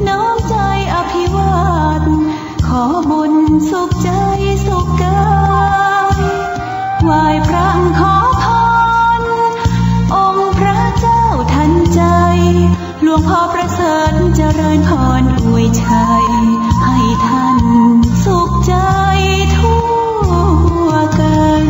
น้อมใจอภิวาทขอบุญสุขใจสุขกายไหว้พระขอพรองค์พระเจ้าทันใจหลวงพ่อประเสริฐเจริญพรอวยชัยให้ท่านสุขใจทั่วกัน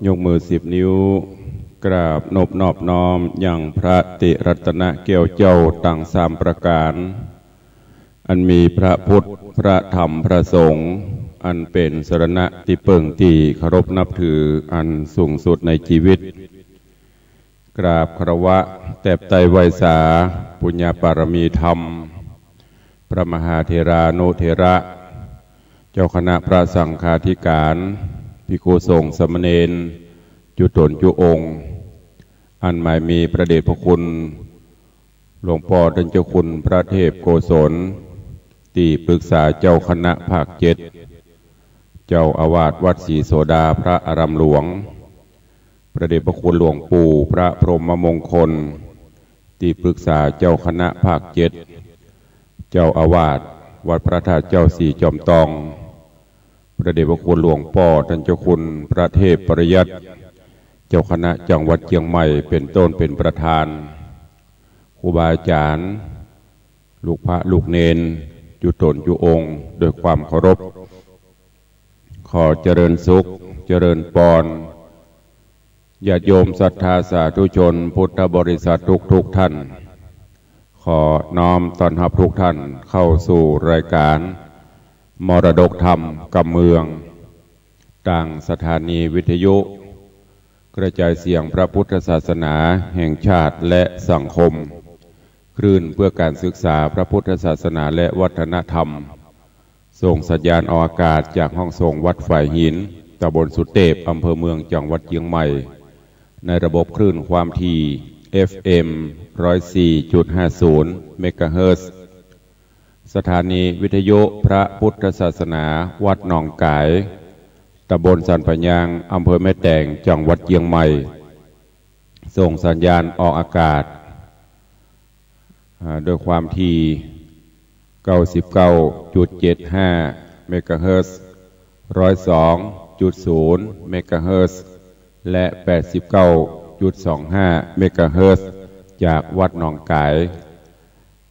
ยกมือ10 นิ้วกราบนอบน้อมอย่างพระติรัตนแก้วเจ้าตั้ง3 ประการอันมีพระพุทธพระธรรมพระสงฆ์อันเป็นสรณะที่เปิ่งที่เคารพนับถืออันสูงสุดในชีวิตกราบคารวะแตบไตรไวสาปุญญาปารมีธรรมพระมหาเถรานุเถระเจ้าคณะพระสังฆาธิการภิกษุสงฆ์สามเณรจุตนจุองค์อันหมายมีพระเดชพระคุณหลวงพ่อท่านเจ้าคุณพระเทพโกศลที่ปรึกษาเจ้าคณะภาค7เจ้าอาวาสวัดศรีโสดาพระอารามหลวงพระเดชพระคุณหลวงปู่พระพรหมมงคลที่ปรึกษาเจ้าคณะภาค7เจ้าอาวาสวัดพระธาตุเจ้าศรีจอมทองพระเดชพระคุณหลวงพ่อท่านเจ้าคุณพระเทพปริยัติเจ้าคณะจังหวัดเชียงใหม่เป็นต้นเป็นประธานครูบาอาจารย์ลูกพระลูกเนนจุตนจุองค์โดยความเคารพขอเจริญสุขเจริญปอนญาติโยมศรัทธาสาธุชนพุทธบริษัททุกท่านขอน้อมต้อนรับทุกท่านเข้าสู่รายการมรดกธรรมกับเมืองต่างสถานีวิทยุกระจายเสียงพระพุทธศาสนาแห่งชาติและสังคมคลื่นเพื่อการศึกษาพระพุทธศาสนาและวัฒนธรรมส่งสัญญาณออกอากาศจากห้องส่งวัดฝ่ายหินตำบลสุเทพอำเภอเมืองจังหวัดเชียงใหม่ในระบบคลื่นความถี่ FM 104.50 เมกะเฮิรตซ์สถานีวิทยุพระพุทธศาสนาวัดหนองกายตำบลสันปะยางอำเภอแม่แตงจังหวัดเชียงใหม่ส่งสัญญาณออกอากาศ โดยความถี่ 99.75 เมกะเฮิรตซ์ 102.0 เมกะเฮิรตซ์ และ 89.25 เมกะเฮิรตซ์ จากวัดหนองกาย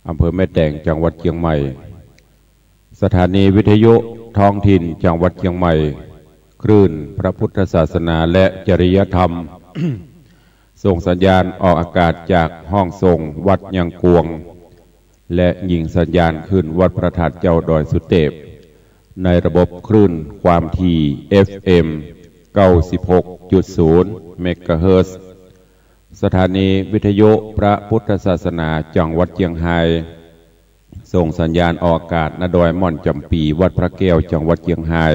อำเภอแม่แตงจังหวัดเชียงใหม่สถานีวิทยุท้องถิ่นจังหวัดเชียงใหม่คลื่นพระพุทธศาสนาและจริยธรรม ส่งสัญญาณออกอากาศจากห้องส่งวัดยังกวงและยิงสัญญาณขึ้นวัดพระธาตุเจ้าดอยสุเทพในระบบคลื่นความถี่ FM 96.0 เมกะเฮิรตซ์สถานีวิทยุพระพุทธศาสนาจังหวัดเชียงรายส่งสัญญาณออกอากาศณดอยม่อนจำปีวัดพระแก้วจังหวัดเชียงราย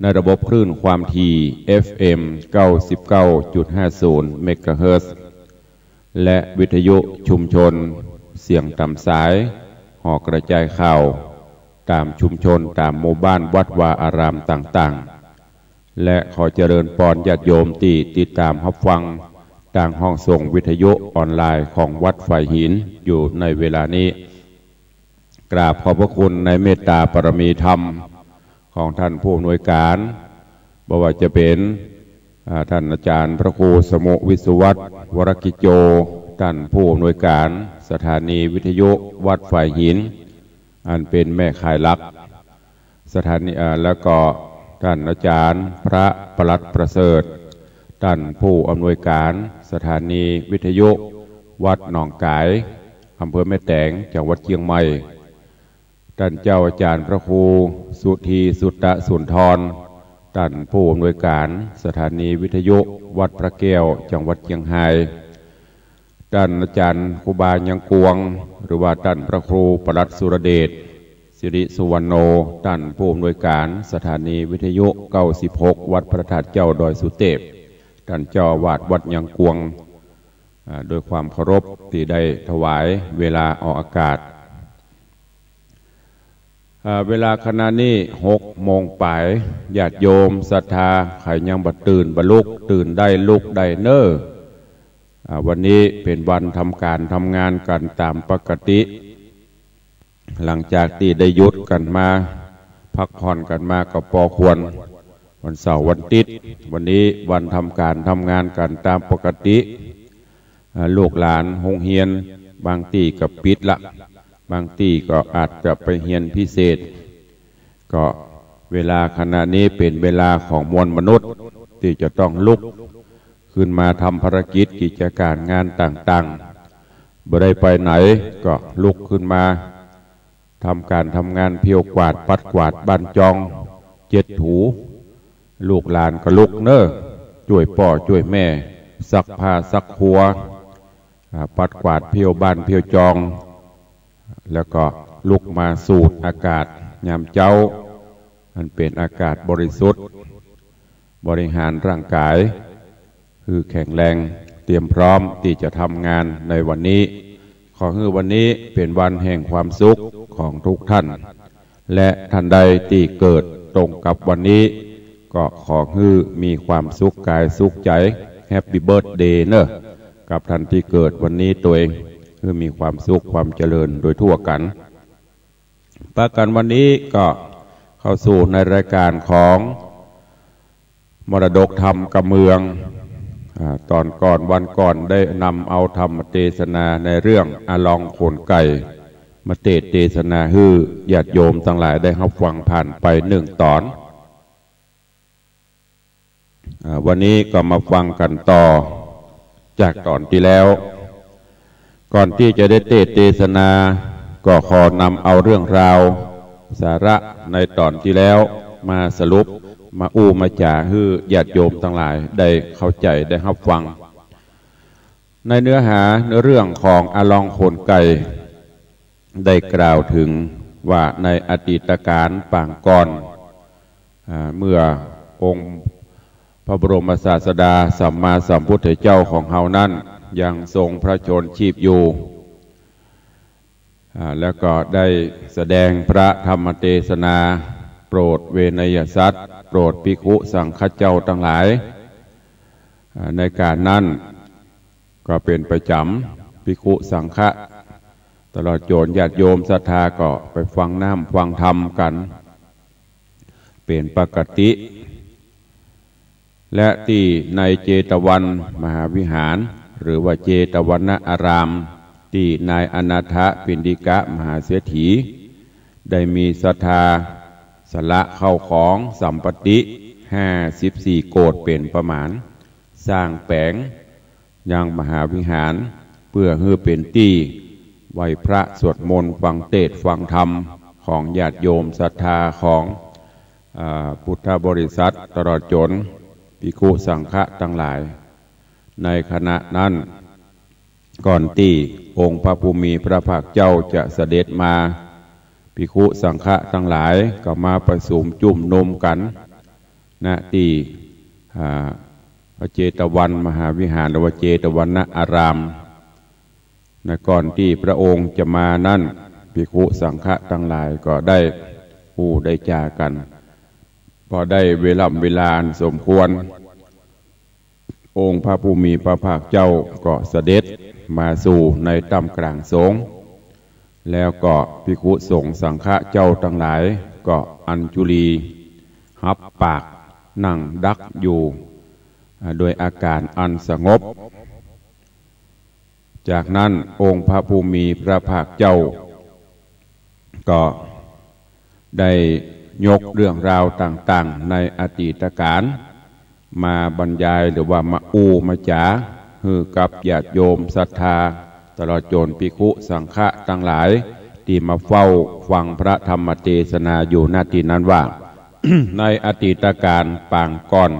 ในระบบคลื่นความถี่ FM 99.50 เมกะเฮิรตซ์และวิทยุชุมชนเสียงต่ำสายหอกระจายข่าวตามชุมชนตามหมู่บ้านวัดวาอารามต่างๆและขอเจริญพรญาติโยมที่ติดตามรับฟังทางห้องส่งวิทยุออนไลน์ของวัดไฟหินอยู่ในเวลานี้กราบขอบพระคุณในเมตตาปรมีธรรมของท่านผู้อำนวยการบ่ว่าจะเป็นท่านอาจารย์พระครูสมุวิศวัตรวรกิจโจท่านผู้อำนวยการสถานีวิทยุวัดไฟหินอันเป็นแม่ข่ายหลักสถานีแล้วก็ท่านอาจารย์พระประหลัดประเสริฐท่านผู้อำนวยการสถานีวิทยุวัดหนองกายอำเภอแม่แตงจังหวัดเชียงใหม่ท่านเจ้าอาจารย์พระครูสุธีสุตตะสุนทรท่านผู้อำนวยการสถานีวิทยุวัดพระแก้วจังหวัดเชียงรายท่านอาจารย์ครูบายังกวงหรือว่าท่านพระครูประหลัดสุรเดชสิริสุวรรณโนท่านผู้อำนวยการสถานีวิทยุ96วัดพระธาตุเจ้าดอยสุเทพท่านเจ้าอาวาสวัดยังกวงโดยความเคารพที่ได้ถวายเวลาออกอากาศเวลาขณะนี้6 โมงปลายญาติโยมศรัทธาใครยังบ่ตื่นบ่ลุกตื่นได้ลุกได้เน้อวันนี้เป็นวันทำการทำงานกันตามปกติหลังจากที่ได้หยุดกันมาพักผ่อนกันมาก็พอควรวันเสาร์วันอาทิตย์วันนี้วันทำการทำงานกันตามปกติลูกหลานโรงเรียนบางที่ก็ปิดละบางที่ก็อาจจะไปเรียนพิเศษก็เวลาขณะนี้เป็นเวลาของมวลมนุษย์ที่จะต้องลุกขึ้นมาทำภารกิจกิจการงานต่างๆบ่ได้ไปไหนก็ลุกขึ้นมาทำการทำงานเพียวกวาดปัดกวาดบ้านจอง7 ถูลูกหลานก็ลุกเน้อช่วยพ่อช่วยแม่ซักผ้าซักครัวปัดกวาดเพียวบ้านเพียวจองแล้วก็ลุกมาสูดอากาศยามเช้ามันเป็นอากาศบริสุทธิ์บริหารร่างกายคือแข็งแรงเตรียมพร้อมที่จะทำงานในวันนี้ขอให้วันนี้เป็นวันแห่งความสุขของทุกท่านและท่านใดที่เกิดตรงกับวันนี้ก็ขอให้มีความสุขกายสุขใจแฮปปี้เบิร์ธเดย์เนอะกับท่านที่เกิดวันนี้ตัวเองคือมีความสุขความเจริญโดยทั่วกันประกันวันนี้ก็เข้าสู่ในรายการของมรดกธรรมกับเมืองตอนก่อนวันก่อนได้นำเอาธรรมเทศนาในเรื่องอาลองโขนไก่มาเทศนาฮื้อญาติโยมทั้งหลายได้รับฟังผ่านไป1 ตอนวันนี้ก็มาฟังกันต่อจากตอนที่แล้วก่อนที่จะได้เทศนาก็ขอนำเอาเรื่องราวสาระในตอนที่แล้วมาสรุปมามาจ่าให้ญาติโยมทั้งหลายได้เข้าใจได้รับฟังในเนื้อหาเรื่องของอาลองโขนไก่ได้กล่าวถึงว่าในอดีตการปางก่อนเมื่อองค์พระบรมศาสดาสัมมาสัมพุทธเจ้าของเฮานั้นยังทรงพระชนชีพอยู่แล้วก็ได้แสดงพระธรรมเทศนาโปรดเวนยสัตว์โปรดภิกขุสังฆเจ้าทั้งหลายในการนั้นก็เป็นประจำภิกขุสังฆ ตลอดโจรญาติโยมศรัทธาก็ไปฟังน้ำฟังธรรมกันเป็นปกติและที่ในเจตวันมหาวิหารหรือว่าเจตวนอารามที่นายอนาถปิณฑิกะมหาเศรษฐีได้มีศรัทธาสละเข้าของสัมปติ54 โกฏเป็นประมาณสร้างแปลงยังมหาวิหารเพื่อให้เป็นที่ไหว้พระสวดมนต์ฟังเทศน์ฟังธรรมของญาติโยมศรัทธาของพุทธบริษัทตลอดจนภิกขุสังฆะทั้งหลายในขณะนั้นก่อนที่องค์พระภูมิพระภาคเจ้าจะเสด็จมาภิกขุสังฆะทั้งหลายก็มาประชุมจุ่มนุมกันณที่พระเจตวันมหาวิหารหรือว่าเจตวนอารามในก่อนที่พระองค์จะมานั่นภิกขุสังฆะทั้งหลายก็ได้พูดได้จากันพอได้เวลาสมควรองค์พระภูมิพระภาคเจ้าก็เสด็จมาสู่ในถ้ำกลางสงฆ์แล้วก็ภิกขุสงฆ์สังฆะเจ้าทั้งหลายก็อัญชุลีหับปากนั่งดักอยู่โดยอาการอันสงบจากนั้นองค์พระภูมิพระภาคเจ้าก็ได้ยกเรื่องราวต่างๆในอดีตการมาบรรยายหรือว่ามาจ๋าคือกับญาติโยมศรัทธาตลอดจนภิกขุสังฆะทั้งหลายที่มาเฝ้าฟังพระธรรมเทศนาอยู่ณที่นั้นว่า ในอดีตการปางก่อน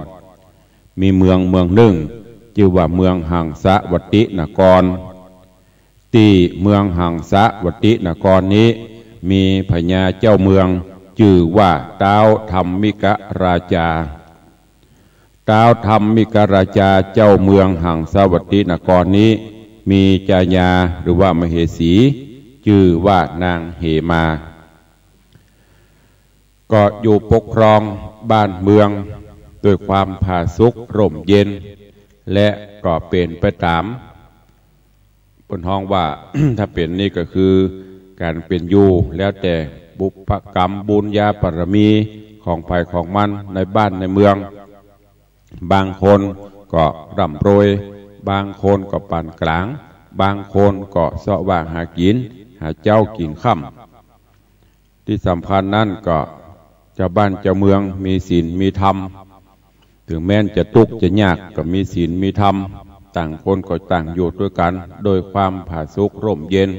มีเมืองหนึ่งชื่อว่าเมืองหังสะวัตตินครที่เมืองหังสะวัตตินครนี้มีพญาเจ้าเมืองชื่อว่าท้าวธรรมิกราชาท้าวธรรมิกราชาเจ้าเมืองหังสะวัตตินครนี้มีจายาหรือว่ามเหสีชื่อว่านางเหมาก็อยู่ปกครองบ้านเมืองด้วยความผาสุกร่มเย็นและก็เป็นไปตามบนห้องว่า ถ้าเป็นนี่ก็คือการเป็นอยู่แล้วแต่บุพกรรมบุญญาปรมีของภัยของมันในบ้านในเมืองบางคนก็ร่ำรวยบางคนก็ปานกลางบางคนก็เสาะว่างหากินหาเจ้ากินค่ำที่สำคัญนั่นก็เจ้าบ้านเจ้าเมืองมีศีลมีธรรมถึงแม้นจะทุกข์จะยากก็มีศีลมีธรรมต่างคนก็ต่างอยู่ด้วยกันโดยความผาสุกร่มเย็น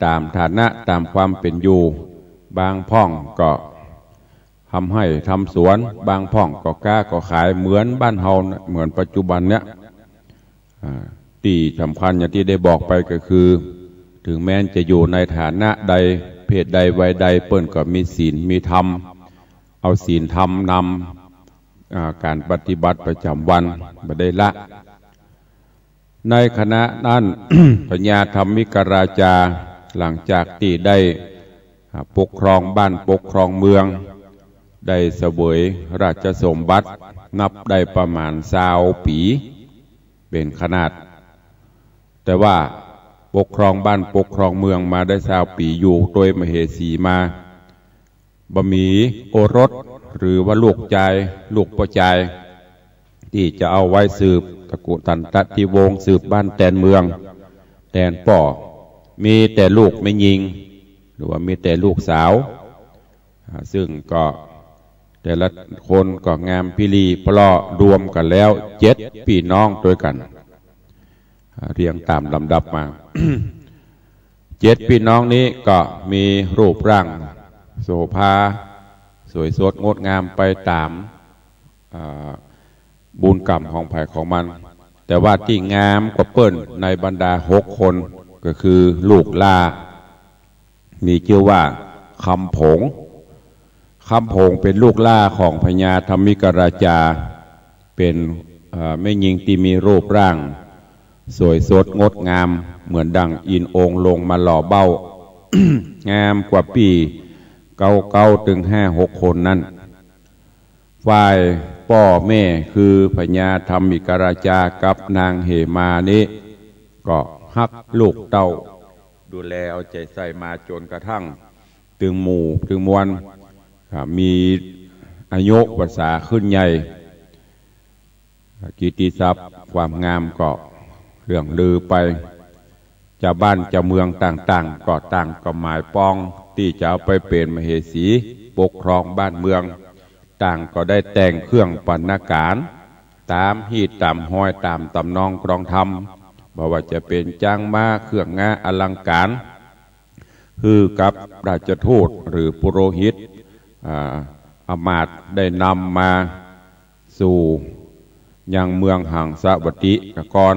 ตามฐานะตามความเป็นอยู่บางพ่องก็ทำให้ทำสวนบางพ่องก็กล้าก็ขายเหมือนบ้านเฮาเหมือนปัจจุบันเนี้ยที่สำคัญอย่างที่ได้บอกไปก็คือถึงแม้นจะอยู่ในฐานะใดเพศใดวัยใดเปิ้นก็มีศีลมีธรรมเอาศีลธรรมนำการปฏิบัติประจำวันไม่ได้ละในคณะนั้น พญาธรรมิกราชาหลังจากที่ได้ปกครองบ้านปกครองเมืองได้เสวยราชสมบัตินับได้ประมาณ20 ปีเป็นขนาดแต่ว่าปกครองบ้านปกครองเมืองมาได้20 ปีอยู่โดยมเหสีมาบ่มีโอรสหรือว่าลูกชายลูกพ่อชายที่จะเอาไว้สืบตระกูลตันตติวงศ์สืบบ้านแตนเมืองแตนป่อมีแต่ลูกไม่ยิงหรือว่ามีแต่ลูกสาวซึ่งก็แต่ละคนก็งามพิลีเพราะรวมกันแล้ว7 พี่น้องด้วยกันเรียงตามลำดับมา 7 พี่น้องนี้ก็มีรูปร่างโสภาสวยสดงดงามไปตามบุญกรรมของไผ่ของมันแต่ว่าที่งามกว่าเปิ้นในบรรดา6 คนก็คือลูกล่ามีชื่อว่าคำผงเป็นลูกล่าของพญาธรรมิกราชาเป็นแม่หญิงที่มีรูปร่างสวยสดงดงามเหมือนดังอินองลงมาหล่อเบ้า งามกว่าปีเก้าถึง5-6 คนนั้นฝ่ายพ่อแม่คือพญาธรรมิกราชากับนางเหมานี้ก็ฮักลูกเต้า ดูแลเอาใจใส่มาจนกระทั่งตึงหมู่ตึงมวลมีอายุภาษาขึ้นใหญ่กิตติศัพท์ความงามก็เรื่องลือไปจะบ้านจะเมืองต่างๆก็ต่างก็หมายปองที่จะเอาไปเป็นมเหสีปกครองบ้านเมืองต่างก็ได้แต่งเครื่องบรรณาการตามฮีตตามห้อยตามตำนองกรองธรรมบอกว่าจะเป็นจ้างม้าเครื่องงาอลังการคือกับราชทูตหรือปุโรหิตอมาตย์ได้นำมาสู่ยังเมืองหังสวัติกร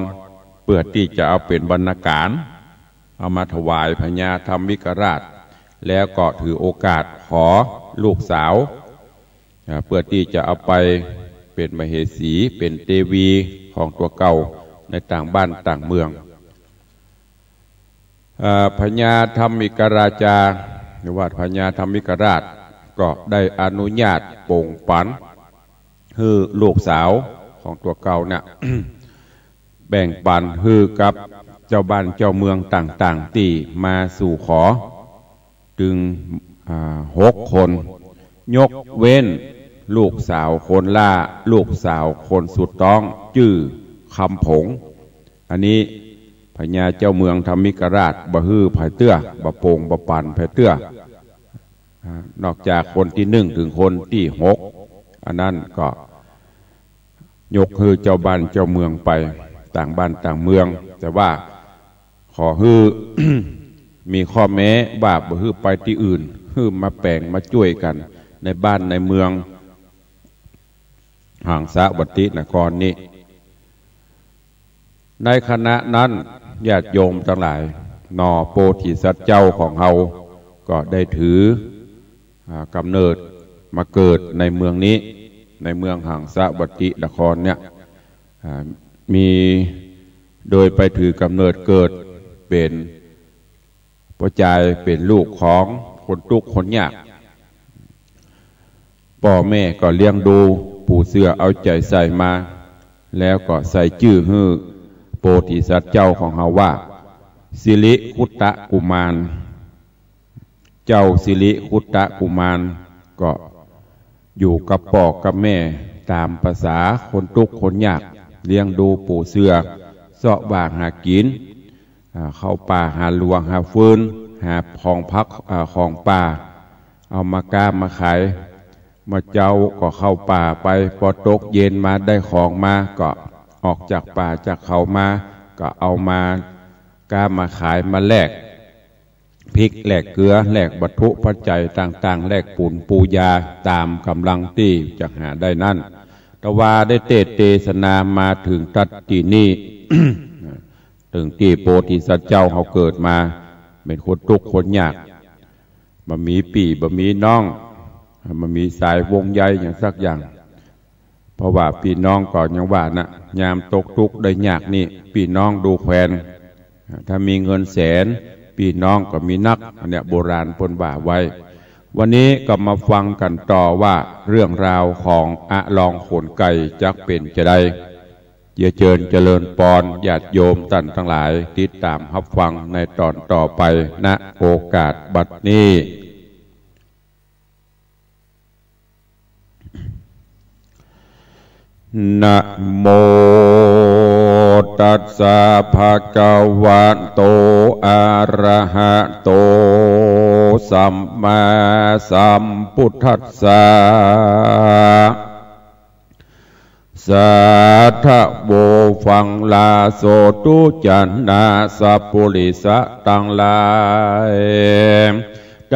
เพื่อที่จะเอาเป็นบรรณาการเอามาถวายพญาธรรมิกราชแล้วก็ถือโอกาสขอลูกสาวเพื่อที่จะเอาไปเป็นมเหสีเป็นเทวีของตัวเก่าในต่างบ้านต่างเมืองพญาธรรมิกราชาหรือว่าพญาธรรมิกราชก็ได้อนุญาตโปร่งปันให้ลูกสาวของตัวเก่าเนี่ย แบ่งปันให้กับเจ้าบ้านเจ้าเมืองต่างๆที่มาสู่ขอถึง6 คนยกเว้นลูกสาวคนล่าลูกสาวคนสุดต้องชื่อคำผงอันนี้พญาเจ้าเมืองธรรมิกราชบะฮื้อไผ่เตื้อบะโปงบะปันไผ่เตื้อนอกจากคนที่1ถึงคนที่6อันนั้นก็ยกฮื้อเจ้าบ้านเจ้าเมืองไปต่างบ้านต่างเมืองแต่ว่าขอฮื้อ มีข้อแม้ว่าบะฮื้อไปที่อื่นฮื้อมาแปลงมาช่วยกันในบ้านในเมืองหังสะวัตินครนี้ในคณะนั้นญาติโยมทั้งหลายนอโพธิสัตว์เจ้าของเฮาก็ได้ถือกำเนิดมาเกิดในเมืองนี้ในเมืองหังสะวัตินครเนี่ยมีโดยไปถือกำเนิดเกิดเป็นพ่อชายเป็นลูกของคนทุกข์คนยากพ่อแม่ก็เลี้ยงดูปู่เสือเอาใจใส่มาแล้วก็ใส่ชื่อฮื้อโพธิสัตว์เจ้าของเฮาว่าสิริคุตตะกุมารเจ้าสิริคุตตะกุมารก็อยู่กับพ่อกับแม่ตามภาษาคนทุกข์คนยากเลี้ยงดูปู่เสือเสาะบากหากินเข้าป่าหาหลวงหาฟืนหาของพักของป่าเอามากามาขายมาเจ้าก็เข้าป่าไปพอตกเย็นมาได้ของมาก็ออกจากป่าจากเขามาก็เอามากามาขายมาแลกพริกแลกเกลือแลกวัตถุปัจจัยต่างๆแลกปูนปูยาตามกำลังที่จะหาได้นั่นแต่ว่าได้เทศนามาถึงตัดที่นี่ ถึงที่โพธิสัตว์เจ้าเขาเกิดมาเป็นคนทุกข์คนยากบ่มีปี่บ่มีน้องมันมีสายวงใยอย่างสักอย่างเพราะว่าพี่น้องก่อนยังว่านะยามตกทุกข์ได้ยากนี่พี่น้องดูแควนถ้ามีเงินแสนพี่น้องก็มีนักอันเนี้ยโบราณปนบ่าไว้วันนี้ก็มาฟังกันต่อว่าเรื่องราวของอะลองขนไก่จักเป็นจะได้อย่าเจริญปอนญาติโยมท่านทั้งหลายติดตามรับฟังในตอนต่อไปณโอกาสบัดนี้นะโมตัสสะภะคะวะโตอะระหะโตสัมมาสัมพุทธัสสะสัทธโวฟังลาโสตุจันนาสัพพุริสะตังหลาย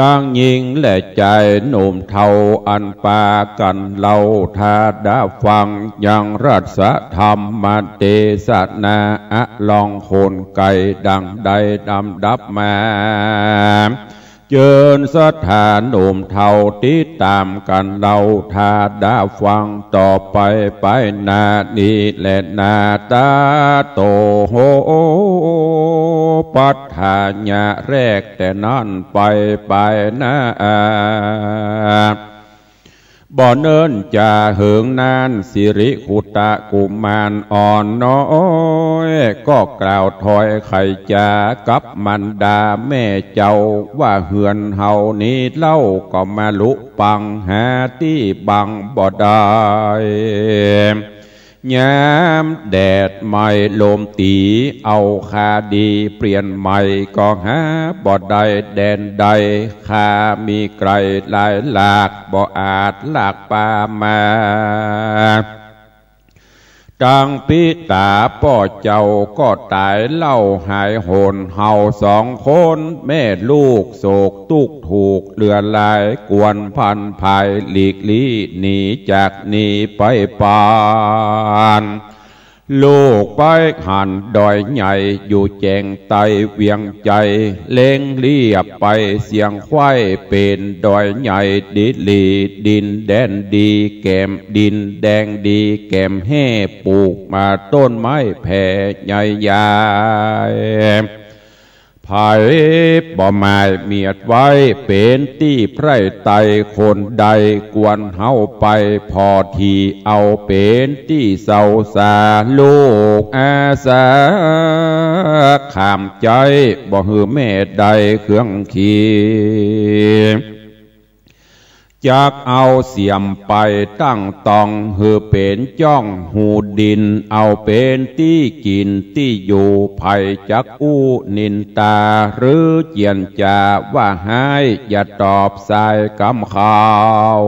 ดังหญิงและใจหนุ่มเทาอันปากันเล่าทาดาฟังยังรัศธรรมเทศนาอะลองโคนไก่ดังใดดำดับมาเจิญสถานหนุ่มเทาติดตามกันเล่าทาดาฟังต่อไปไปนานีและนาตาโตโหปัฏฐาญะแรกแต่นั่นไปนะ บ่เนินจะเหิงนานสิริขุตะกุมารอ่อนน้อยก็กล่าวถอยไข่จากับมันดาแม่เจ้าว่าเหือนเฮานี้เล่าก็มาลุปังหาที่บังบ่ได้ยามแดดไม่ลมตีเอาคาดีเปลี่ยนใหม่ก็หาบ่ได้แดนใดคามีไกลหลายหลากบ่อาจหลากป่ามาดังพิตาพ่อเจ้าก็ตายเล่าหายโหนเฮาสองคนแม่ลูกโศกตุกถูกเลือลายกวนพันภายหลีกลี่หนีจากนี้ไปปานลูกไปหันดอยใหญ่อยู่แจงไตเวียงใจเล่งเรียบไปเสียงควายเป็นดอยใหญ่ดิลีดินแดนดีแก้มดินแดงดีแก้มแห่ปลูกมาต้นไม้แผ่ใหญ่ใหญ่ไผ่บ่หมายเมียดไว้เป็นที่ไพร่ไตคนใดกวนเฮาไปพอทีเอาเป็นที่เศร้าสาลูกอาสาขามใจบ่หือแม่ใดเครื่องขีจากเอาเสียมไปตั้งตองหือเป็นจ้องหูดินเอาเป็นที่กินที่อยู่ไผ่จักอู้นินตาหรือเจียนจาว่าให้อย่าตอบสายกำข่าว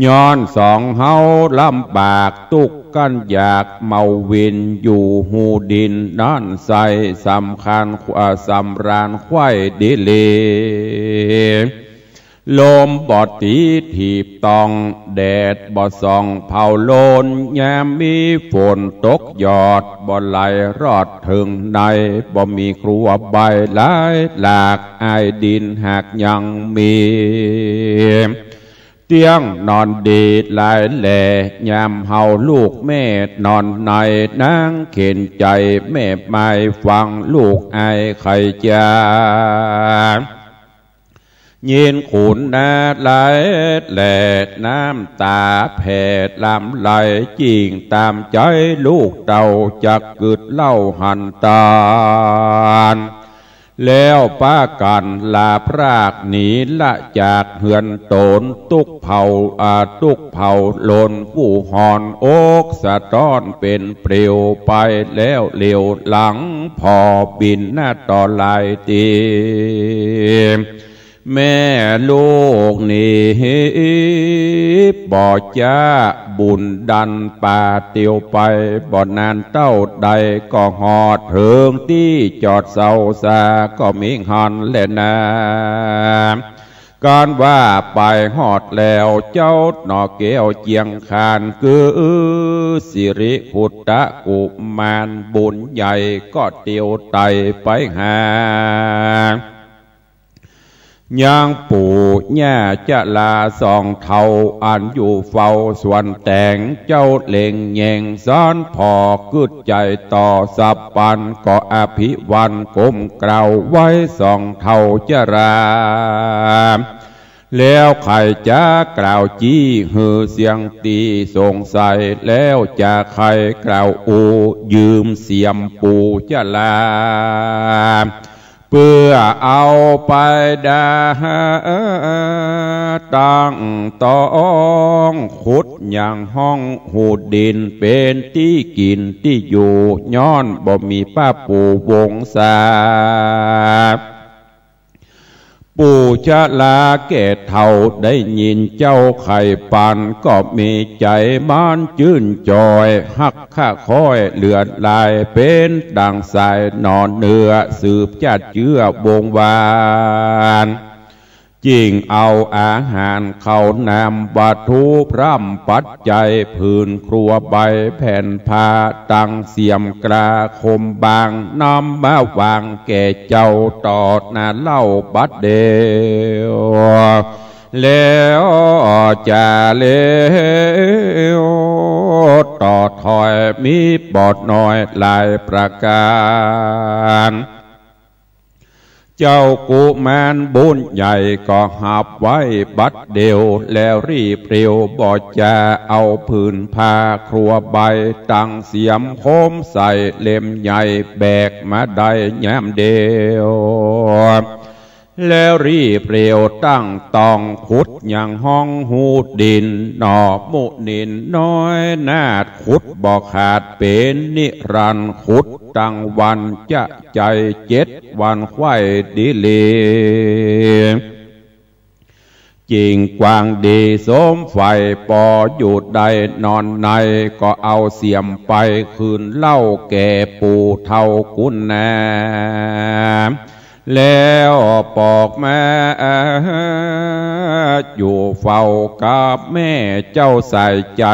ย้อนสองเฮาลำบากตุกกันอยากเมาวินอยู่หูดินนั่นใส่สำคัญสำราญควายดิเลลมบอดตีถีบตองแดดบอดส่องเผาโลนยามมีฝนตกหยอดบ่ไหลรอดถึงในบ่มีครัวใบหลายหลากอายดินหากยังมีเตียงนอนดีหลายแหล่ยามเฮาลูกแม่นอนในนางเข็นใจแม่ไม่ฟังลูกอายไข่จายินขุนนาไหลแหลดน้ำตาแผดลำไหลจิงตามใจลูกเต่าจักกึดเล่าหันตาลแล้วป้ากันลาพรากหนีละจากเหือนโตนตุกเผาตุกเผาหล่นผู้หอนอกสะท้อนเป็นเปลวไปแล้วเลี้ยวหลังพอบินหน้าต่อลายตีแม่ลูกนี่บ่จ้าบุญดันป่าเตียวไปบ่นานเต้าใดก็หอดถึงที่จอดเสาสาก็มีหันแลนาการว่าไปหอดแล้วเจ้าหนอเกี้ยวเจียงคานคือสิริขุตะกุมารบุญใหญ่ก็เตียวไตไปหาย่างปู่ย่าจะลาสองเท่าอันอยู่เฝ้าส่วนแต่งเจ้าเล่งแยงซ้อนพอกึดใจต่อสับปันก็อภิวันก้มกล่าวไว้สองเท่าจะราแล้วใครจะกล่าวจี้หือเสียงตีสงสัยแล้วจะใครกล่าวอูยืมเสียมปู่จะลาเพื่อเอาไปดาตั้งต้องขุดอย่างห้องหูดินเป็นที่กินที่อยู่ย้อนบ่มีป้าปู่วงศาปู่จะลาแก่เท่าได้ยินเจ้าไข่ปันก็มีใจมันจื่นจอยหักข้าคอยเลือดลายเป็นดังสายนอนเนื้อสืบจัดเชื้อวงวานจิงเอาอาหารเข้านำวัตถุพร่ำปัจจัยพื้นครัวใบแผ่นผ้าตั้งเสียมกราคมบางนำมาวางแก่เจ้าตอดนาเล่าบัดเดียวแล้วจะเลี้ยวต่อถอยมีบอดน้อยหลายประการ เจ้ากุมารบุญใหญ่ก็หับไว้บัดเดียวแล้วรีบเร็วบ่จะเอาผืนผ้าครัวใบตั้งเสียมโคมใส่เล่มใหญ่แบกมาได้แย้มเดียวแล้วรีบเร็วตั้งตองขุดอย่างห้องหูดินหนอมุนินน้อยนาดขุดบ่ขาดเป็นนิรันดร์ขุดตั้งวันจะใจ7 วันไข่ดีลีจิงกวางดีสมไฟปออยู่ใดนอนในก็เอาเสียมไปคืนเล่าแก่ปู่เท่ากุนแนแล้วปอกแม่อยู่เฝ้ากับแม่เจ้าใส่ใจ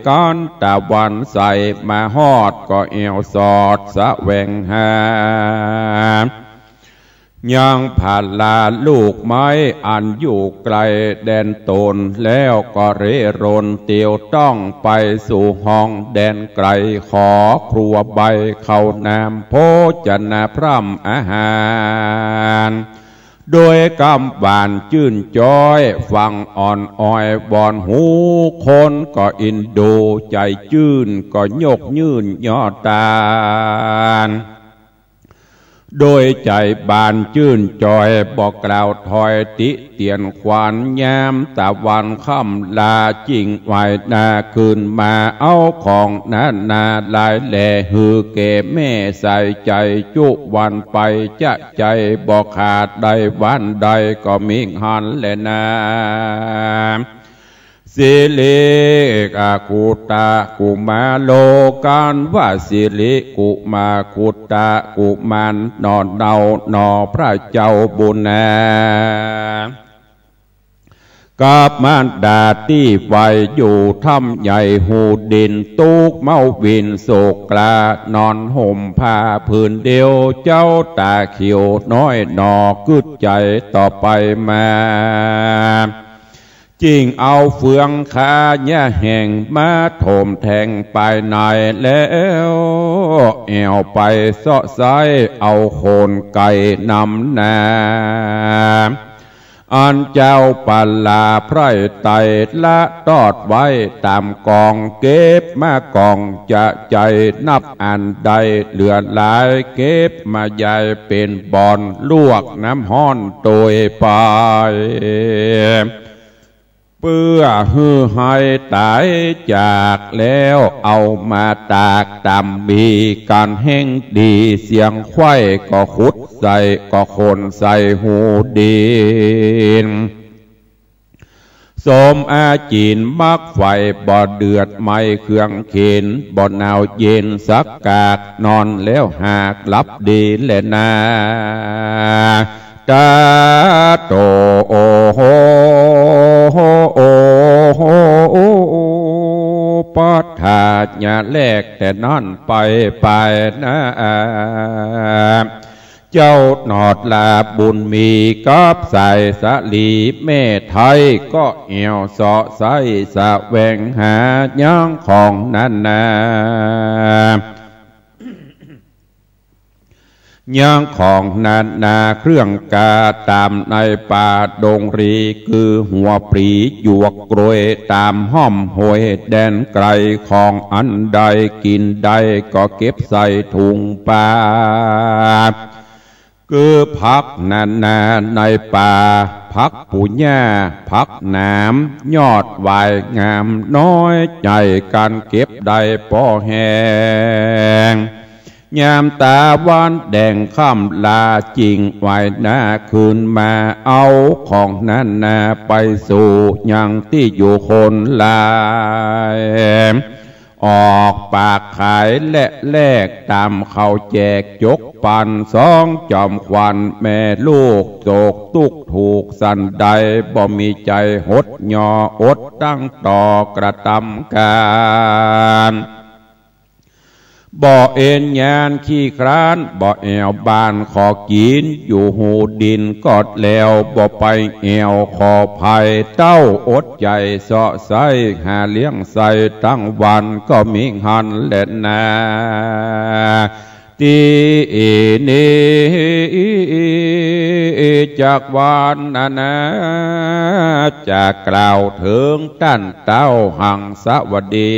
ก้อนตะวันใส่มาฮอดก็เอวสอดสะแวงหายังผ่านลาลูกไม้อันอยู่ไกลแดนตนแล้วก็เร่ร่อนเตียวต้องไปสู่ห้องแดนไกลขอครัวใบเข้านามโภชนาพร่ำอาหารโดยกำบานจื่นจ้อยฟังอ่อนอ้อยบอนหูคนก็อินดูใจจื่นก็ยกยื่นยอดตาลโดยใจบานจื่นจอยบอกกล่าวถอยติเตียนควานยามตะวันค่ำลาจิงไว้นาคืนมาเอาของนาลายแหล่หือเก่แม่ใส่ใจจุวันไปจะใจบอกขาดใดวันใดก็มิหันแลนาสิริกุตากุมาโลกันว่าสิริกุมากุตากุมารนอนเดานอพระเจ้าบุญนากับมารดาที่ไว้อยู่ถ้ำใหญ่หูดินตุกเมาวินโศกกลานอนห่มผ้าผืนเดียวเจ้าตาเขียวน้อยหนอกึดใจต่อไปมาจิงเอาเฟืองขาแย่แห่งมาโถมแทงไปในแล้วแอวไปเสาะไซเอาโคนไก่นำนาอันเจ้าปัลลาไพร่ไตละตอดไว้ตามกองเก็บมากองจะใจนับอันใดเหลือหลายเก็บมาใหญ่เป็นบอนลวกน้ำห้อนโดยไปเพื่อฮือให้ตายจากแล้วเอามาตากตำมีการแห้งดีเสียงไข่ก็ขุดใส่ก็คนใส่หูดินสมอาจีนมักไฟบ่เดือดไม่เครื่องเข็นบ่หนาวเย็นสักกากนอนแล้วหากหลับดีแลนาตาโตโอโหโอโหปัทธาญาแลกแต่นั่นไปนะเจ้าหนอดลาบุญมีกับใส่สะลีแม่ไทยก็เอวเสาะใส่สะแวงหาย่างของนั่นนาย่างของนาเครื่องกาตามในป่าดงรีคือหัวปรีหยวกกรวยตามห้อมหวยแดนไกลของอันใดกินใดก็เก็บใส่ถุงป่าคือพักนาในป่าพักปุญญาพักน้ำยอดวายงามน้อยใจการเก็บได้ป่อแหงยามตาวันแดงค่ำลาจิงไว้หน้าคืนมาเอาของนั้นนาไปสู่ยังที่อยู่คนลายออกปากขายและแลกตามเขาแจกจกปันสองจอมควันแม่ลูกโจกตุกถูกสันใดบ่มีใจหดยออดตั้งต่อกระทำการบ่เอ็นยานขี้คร้านบ่แอวบานขอกินอยู่หูดินกอดแล้วบ่ไปแอวขอภัยเต้าอดใจเสาะใสหาเลี้ยงใส่ตั้งวันก็มีหันเล่นนาตีนี จากวานนาจากกล่าวถึงท่านเต้าหังสวัสดี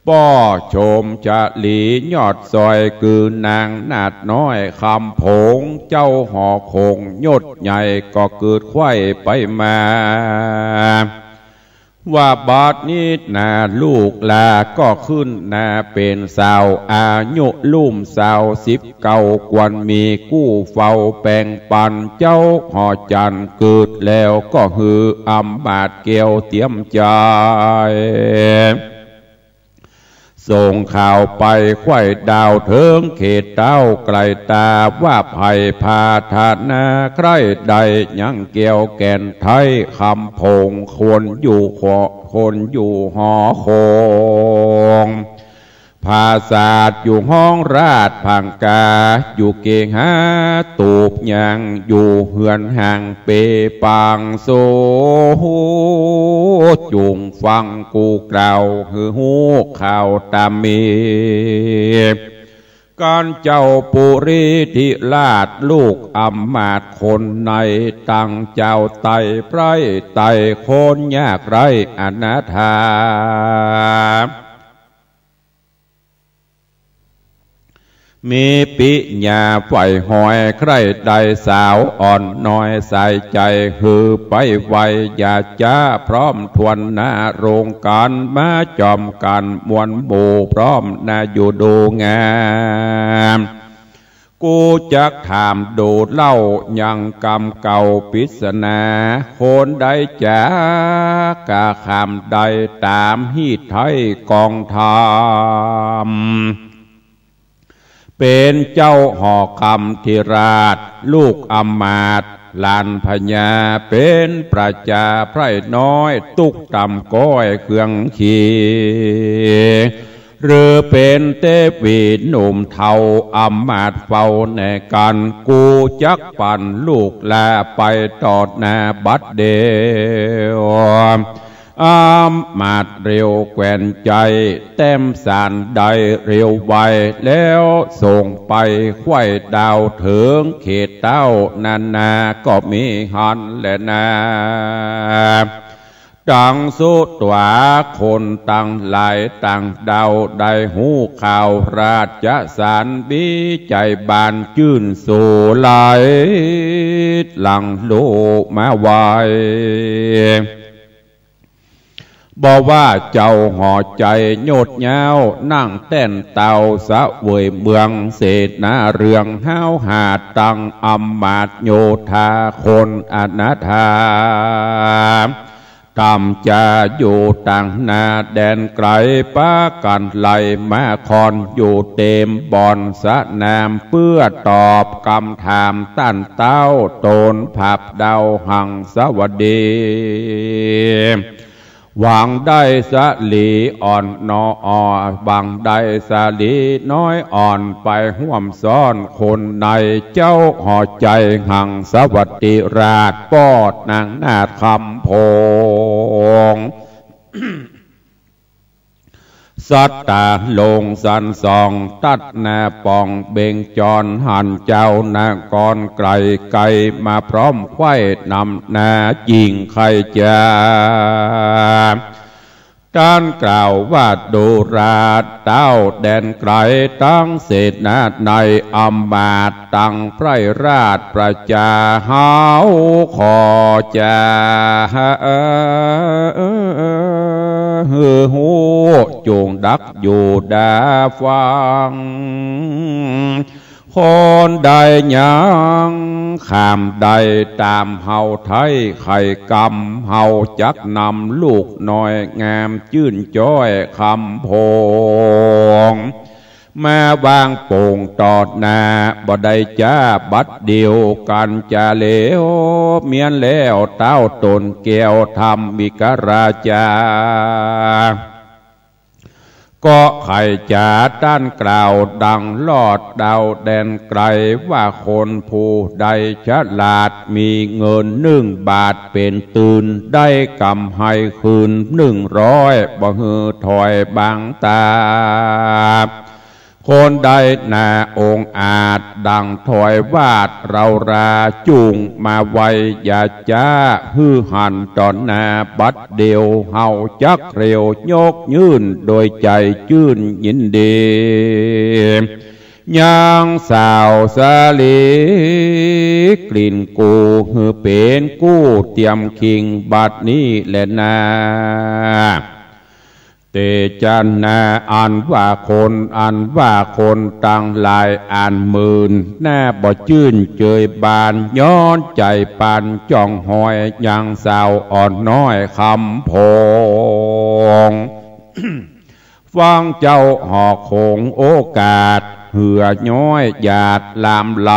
ป้อชมจะหลียอดซอยคือนางนาดน้อยคำผงเจ้าหอคงยศใหญ่ก็เกิดไข้ไปมาว่าบาดนี้นาลูกลาก็ขึ้นนาเป็นสาวอายุลุ่มสาว19กวนมีกู้เฝ้าแปลงปันเจ้าหอจันเกิดแล้วก็ฮืออำมาตย์เกี่ยวเตรียมใจส่งข่าวไปไข่ดาวเถิงเขตเต้าไกลตาว่าภัยพาธานาใครใดยังเกี่ยวแก่นไทยคำพงคนอยู่หอคงภาษาดอยู่ห้องราชพังกาอยู่เกงหาตูบยังอยู่เหือนห่างเปปังโซจุงฟังกูกล่าวหือหูข่าวตามมีการเจ้าปุริธิราชลูกอำมาตย์คนในตั้งเจ้าไต่ไพรไต่คนยากไรอนาถามีปิญาไฟหอยใครใดสาวอ่อนน้อยใส่ใจหือไปไวอย่าจ้าพร้อมทวนหน้าโรงการมาจอมกันมวลหมู่พร้อมนาอยู่ดูงามกูจักถามดูเล่ายังกำเก่าปิศนาคนใดจากะคำใดตามฮีไทยกองทามเป็นเจ้าหอคำธิราชลูกอำมาตย์ลานพญาเป็นประจาไพร่น้อยตุกต่ำก้อยเครื่องขี่หรือเป็นเทวีหนุ่มเทาอำมาตย์เฝ้าในกันกูจักปั่นลูกแลไปตอดนาบัดเดียวมาดเร็วแกว่นใจเต็มสารใดเร็วไวแล้วส่งไปไข่ดาวถึงเขตเต้านาก็มีหันและนาดังสุดตัวคนตั้งหลายตั้งดาวได้หูข่าวราชสารบิใจบานจื่นสู่ไหลหลังโลมาไวบอกว่าเจ้าห่อใจโยดเงานั่งเต้นเต่าสะเวยเมืองเศษนาเรืองห้าวหาตังอำมาตย์โยธาคนอนาถากำจะอยู่ต่างนาแดนไกลป้ากันไหลมาคอนอยู่เต็มบอนสะนามเพื่อตอบคำถามตั้นเต้าโตนผับดาวหังสวัสดีหวังได้สะลีอ่อนนอบังได้สะลีน้อยอ่อนไปห่วมซ้อนคนในเจ้าห่อใจหังสวัสดิราชปอดนางนาดคำพง สัตตาลงสันสองตัดนาปองเบ่งจรหันเจ้านากรไกลไกมาพร้อมไข่นำนาจิงใครจะการกล่าวว่าดูราชเต้าแดนไกลตั้งเศษนาในอำมาตย์ตั้งไพรราชประจาเฮาขอจะฮือหูจงดักอยู่ดาฟังคนใดยังข้ามใดตามเฮาไทยไข่กำเฮาจักนำลูกน้อยงามจื่นจ้อยคำพงมาวางโป่งตอดนาบ่ได้จ้าบัดเดียวกันจะเลวเมียนแล้วเต้าตนแก้วทำมิกราชาก็ไข่จ่าด้านกล่าวดังลอดดาวแดนไกลว่าคนผู้ใดฉลาดมีเงิน1 บาทเป็นตื่นได้กำให้คืน100บ่ฮือถอยบางตา คนใดนาองอาจดังถอยวาดเราราจุงมาไวอย่าจ้าฮือหันตอนนาบัดเดียวเฮาจักเร็วยกยื่นโดยใจชื่นยินดียังสาวสาลีกลิ่นกูฮือเป็นกู้เตรียมคิงบัดนี้แหละนาเตจันนาอันว่าคนต่างหลายอ่านหมื่นหน้าบ่ชื่นเจยบานย้อนใจปานจ้องหอยยังสาวอ่อนน้อยคำพง ฟังเจ้าหอกคงโอกาสเหือย้อยหยาดลามไหล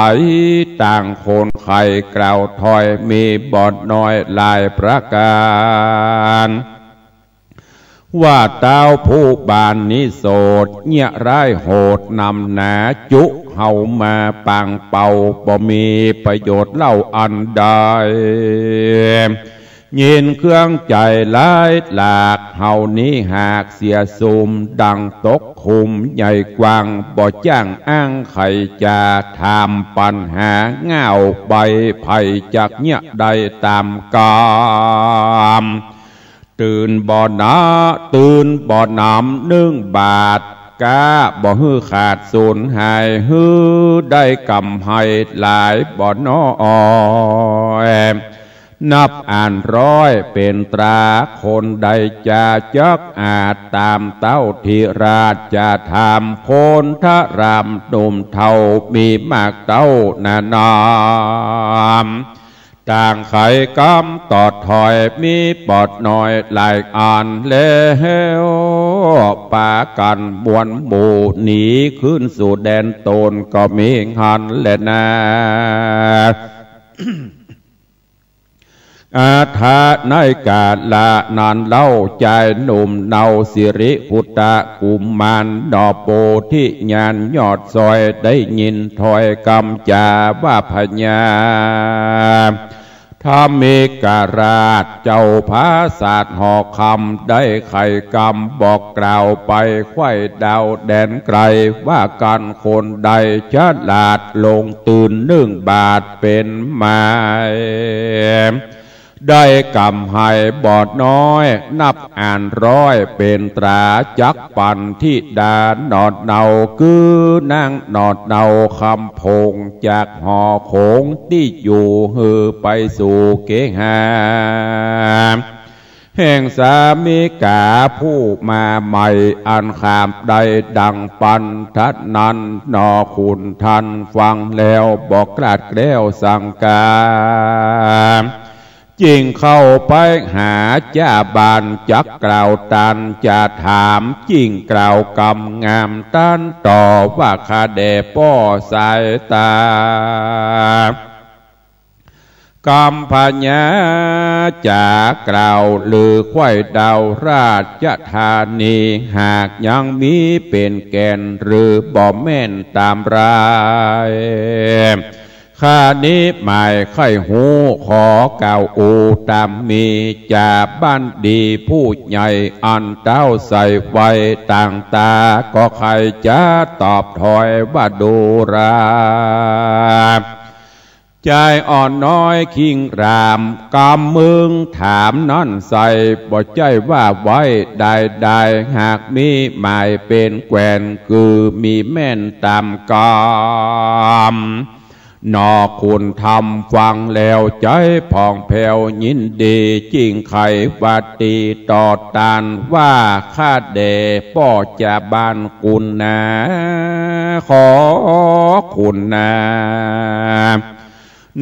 ต่างคนไข่กล่าวถอยมีบอดน้อยลายประการว่าเต้าผู้บานนิโสดเงี่ยร้ายโหดนำหนาจุเฮามาปังเป่าบ่มีประโยชน์เล่าอันใดยินเครื่องใจหลายหลากเฮานี้หากเสียซุมดังตกคุมใหญ่กว้างบ่จ้างอ้างไขจะทำปัญหาเงาใบไผ่จากเนี่ยใดตามกามตื่นบ่อน้ำ1 บาทกาบ่ฮือขาดสูญหายฮือได้กำให้หลายบ่น้อยนับอ่านร้อยเป็นตราคนใดจะจักอาจตามเต้าทิราชจะทำโคนทรามดุมเท่ามีมากเต้านานามต่างไขกำตอดถอยมีปอดหน่อยหลายอ่านแล้วป่ากันบวนหมู่หนีขึ้นสู่แดนโตนก็มีหันแหละนะอาทาในกาลานานเล่าใจหนุ่มเนาสิริพุตตะกุมมารดอกโพธิญาณยอดซอยได้ยินถอยกำจาว่าพญาถ้ามีการาชเจ้าภาศาสตร์หอกคำได้ไข่กำบอกกล่าวไปไข่ดาวแดนไกลว่ากันคนใดฉลาดลงตื่น1 บาทเป็นไม้ได้กำให้บอดน้อยนับอ่านร้อยเป็นตราจักปันที่ดานอดเนาคือนั่งนอดเนาคำพงจากหอโขงที่อยู่ฮือไปสู่เกหาแห่งสามิกาผู้มาใหม่อันขามใดดังปันทัดนั้นนอคุณทันฟังแล้วบอกกลาดแกล้วสั่งการจิงเข้าไปหาจ้าบานจักกล่าวตันจะถามจิงกล่าวกำงามตันต่อว่าคาเดป้อสายตากำพญาจากกล่าวลือไข่ดาวราชธานีหากยังมีเป็นแก่นหรือบ่แม่นตามรายข้านี้หมายไข่หูขอเก่าอูตามมีจากบ้านดีผู้ใหญ่อันเต้าใส่ไว้ต่างตาก็ใครจะตอบถอยว่าดูราใจอ่อนน้อยคิงรามกำมึงถามนั่นใส่บ่ใจว่าไว้ได้หากมีหมายเป็นแกวนคือมีแม่นตามกามนอคุณทำฟังแล้วใจผ่องแผ้วยินดีจริงไขวัตีต่อตานว่าข้าเดป้อจะบ้านคุณนาขอคุณนา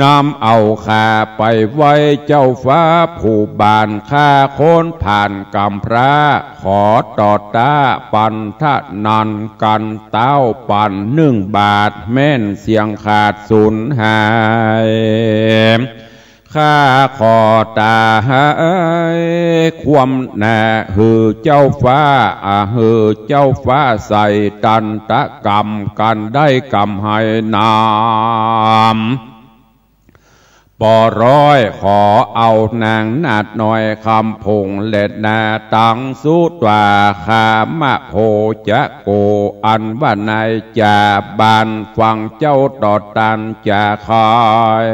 นำเอาข้าไปไว้เจ้าฟ้าผู้บานข้าโคนผ่านกำพระขอต่อตาปันทะนันกันเต้าปัน1 บาทแม่นเสียงขาดสูญหายข้าขอตาให้ความแน่หือเจ้าฟ้าหือเจ้าฟ้าใส่ตันตะกรรมกันได้กำให้นาม ปอร้อยขอเอานางนาดหน่อยคำพงเล็ดนาตังสุตวาขามะโพจะโกอันว่านายจ่าบานฟังเจ้าต่อตันจ่าคอย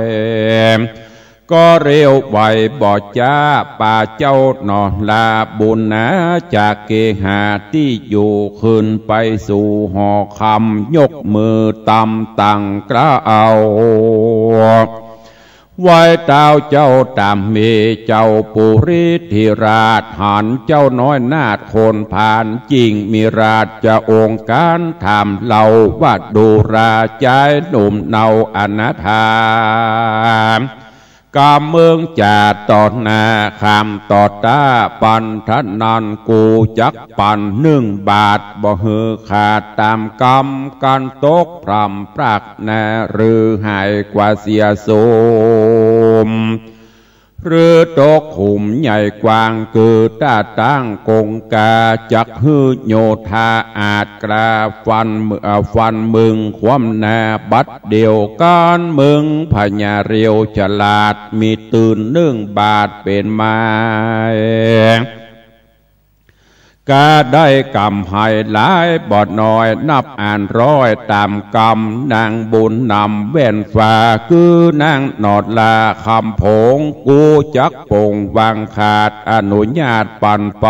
ก็เร็วไหวบ่จ้าป่าเจ้าหนอลาบุญนะจากเกหาที่อยู่ขึ้นไปสู่หอคำยกมือตำตังกระเอาไว้เต้าเจ้าตามเมเจ้าปุริธิราชหันเจ้าน้อยนาดคนผ่านจริงมีราชจะองค์การถามเราว่าดูราใจหนุ่มเนาอนาถากามเมืองจ่าต่อหน้าคำต่อตาปันทนันกูจักปัน1 บาทบ่หือขาดตามกรรมการตกพรำปรากนาหรือหายกว่าเสียสมหรือตกขุมใหญ่กว้างคือตาตั้งกงกาจักฮือโยธาอาจกราฟันมึงความนาบัดเดียวกันมึงพญาเรียวฉลาดมีตื่น1 บาทเป็นไม้กาได้กำให้หลายบอดน้อยนับอ่านร้อยตามกรรมนางบุญนำแว่นฟ้าคือนางนอดลาคำผงกูจักปงวางขาดอนุญาตปันไป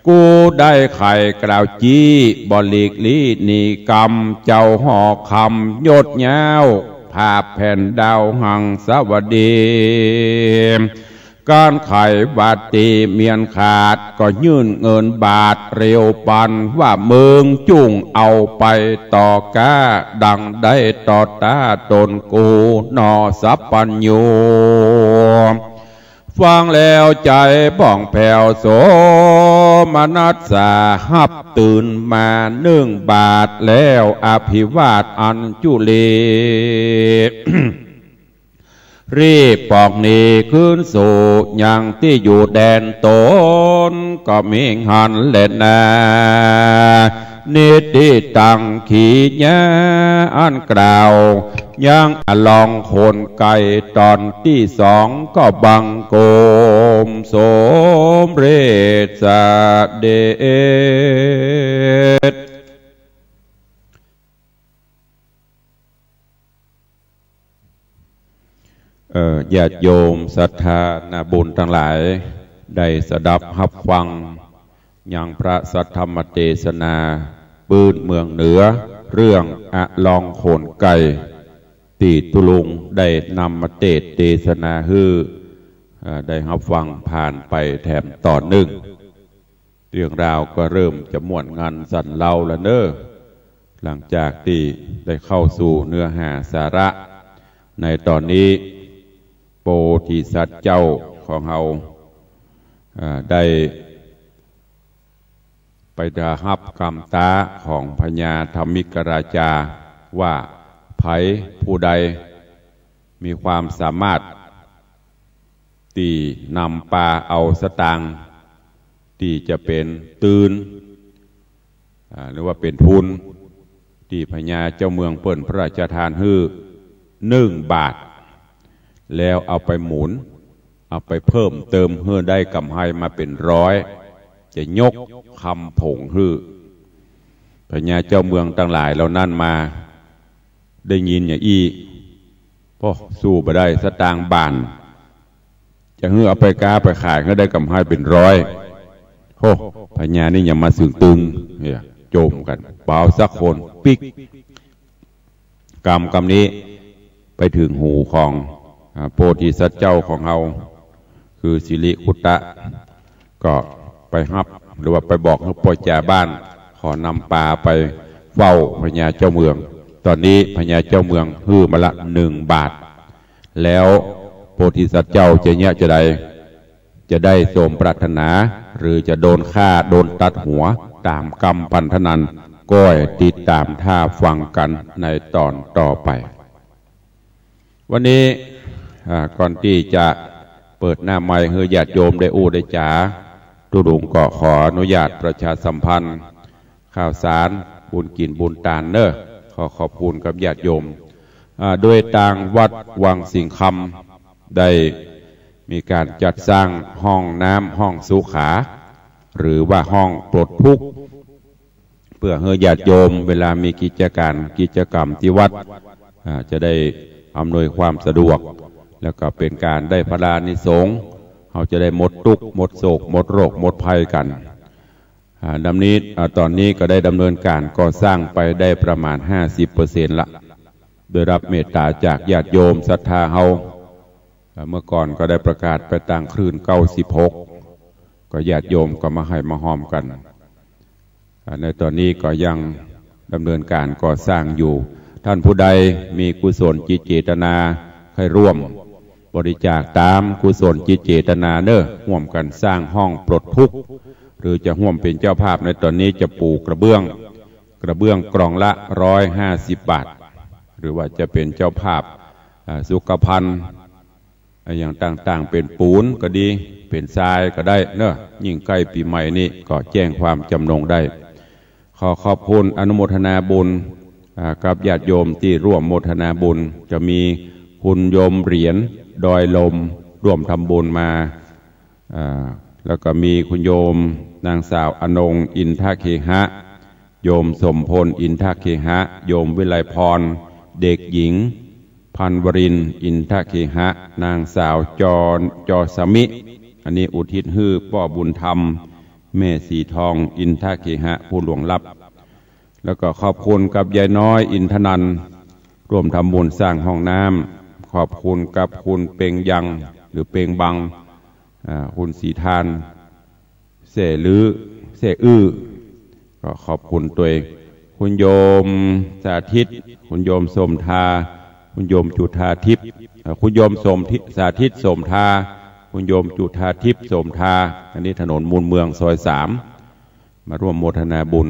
กูได้ไข่กล่าวจี้บริกลีนีกรรมเจ้าหอคำยดเงาภาพแผ่นดาวหังสวัสดีการไขบาตีเมียนขาดก็ยื่นเงินบาทเร็วปันว่าเมืองจุ่งเอาไปต่อกาดังได้ต่อตาตนกูนอสัพปัญญูฟังแล้วใจบ้องแผ่วโสมนัสสาหับตื่นมา1 บาทแล้วอภิวาทอัญจุลี รีบปอกนี้ขึ้นสู่ยังที่อยู่แดนตนก็มีหันเล่นนานิติตังขีญาอันกล่าวยังลองคนไก่ตอนที่2ก็บังโกมสมเรศเดชญาติโยมศรัทธานาบุญทั้งหลายได้สดับรับฟังยังพระสัทธรรมเทศนาปืนเมืองเหนือเรื่องอะลองโขนไก่ตีตุลุงได้นำมาเทศนาฮือได้รับฟังผ่านไปแถมต่อ1เรื่องราวก็เริ่มจะม่วนงานสั่นเล่าแล้วเนอะหลังจากที่ได้เข้าสู่เนื้อหาสาระในตอนนี้โพธิสัตว์เจ้าของเราได้ไปได้รับคำตาของพญาธรรมิกราชาว่าไผผู้ใดมีความสามารถที่นำปลาเอาสตางค์ที่จะเป็นตื่นหรือว่าเป็นทุนที่พญาเจ้าเมืองเปิ่นพระราชทานฮื้อ1 บาทแล้วเอาไปหมุนเอาไปเพิ่มเติมเพื่อได้กำไรมาเป็น100จะยกคำผงฮื้อพญาเจ้าเมืองต่างหลายเหล่านั้นมาได้ยินอย่างพ่อสู้ไปได้สตางค์บาทจะฮื้อเอาไปกาไปขายก็ได้กำไรเป็น100โอ้พญานี่อย่ามาสึงตึงเนี่ยโจมกันเปล่าสักคนปิกกรรมนี้ไปถึงหูของโพธิสัตว์เจ้าของเราคือสิริคุตตะก็ไปฮับหรือว่าไปบอกให้พ่อจ่าบ้านขอนำปลาไปเฝ้าพญาเจ้าเมืองตอนนี้พญาเจ้าเมืองฮื้อมาละ1 บาทแล้วโพธิสัตว์เจ้าจะได้สมปรารถนาหรือจะโดนฆ่าโดนตัดหัวตามกรรมพันธนันก้อยติดตามท่าฟังกันในตอนต่อไปวันนี้ก่อนที่จะเปิดหน้าไมค์ให้ญาติโยมได้อู้ได้จ๋าตุลุงก็ขออนุญาตประชาสัมพันธ์ข่าวสารบุญกินบุญตานเนอขอขอบคุณกับญาติโยม โดยทางวัดวังสิงคำได้มีการจัดสร้างห้องน้ำห้องสุขาหรือว่าห้องปลดทุกข์เพื่อให้ญาติโยมเวลามีกิจกรรมที่วัดจะได้อำนวยความสะดวกแล้วก็เป็นการได้พลานิสงส์เขาจะได้หมดทุกข์หมดโศกหมดโรคหมดภัยกันตอนนี้ก็ได้ดำเนินการก่อสร้างไปได้ประมาณ 50% ละโดยรับเมตตาจากญาติโยมศรัทธาเฮาเมื่อก่อนก็ได้ประกาศไปต่างคลื่น96ก็ญาติโยมก็มาให้มาหอมกันในตอนนี้ก็ยังดำเนินการก่อสร้างอยู่ท่านผู้ใดมีกุศลจิตเจตนาให้ร่วมบริจาคตามกุศลจิตเจตนาร่วมกันสร้างห้องปลดทุกข์หรือจะร่วมเป็นเจ้าภาพในตอนนี้จะปูกระเบื้องกล่องละ150 บาทหรือว่าจะเป็นเจ้าภาพสุขภัณฑ์อย่างต่างๆเป็นปูนก็ดีเป็นทรายก็ได้ยิ่งใกล้ปีใหม่นี้ก็แจ้งความจำนงได้ขอขอบคุณอนุโมทนาบุญกับญาติโยมที่ร่วมโมทนาบุญจะมีคุณโยมเหรียญดอยลมร่วมทำบุญมาแล้วก็มีคุณโยมนางสาวอนงอินทเคหะโยมสมพลอินทเคหะโยมวิไลพรเด็กหญิงพันวรินอินทเคหะนางสาวจอสมิอันนี้อุทิศฮื้อป้อบุญธรรมแม่สีทองอินทเคหะผู้หลวงลับแล้วก็ขอบคุณกับยายน้อยอินทนันร่วมทำบุญสร้างห้องน้ำขอบคุณกับคุณเปงยังหรือเปงบังคุณสีทานเสอื้อก็ขอบคุณตัวเองคุณโยมสาธิตคุณโยมสมทาคุณโยมจุธาทิพย์คุณโยมสาธิตสมทาคุณโยมจุธาทิพย์สมทาอันนี้ถนนมูลเมืองซอย3มาร่วมโมทนาบุญ